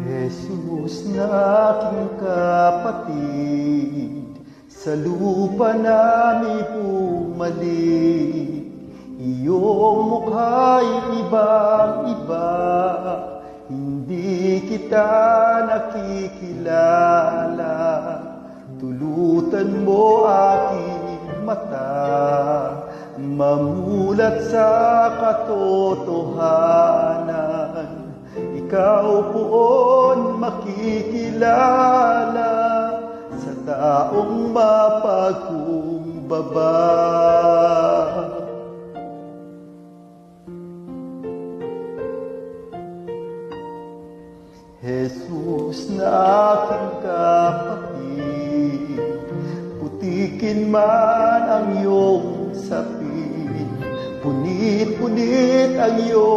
Jesus na aking kapatid, sa lupa namin bumalik. Iyong mukha'y ibang-iba, hindi kita nakikilala. Tulutan mo aking mata, mamulat sa katotohanan. Ikaw poon makikilala sa taong mapagkumbaba. Jesus na aking kapatid, putikin man ang iyong sapin, punit-punit ang iyong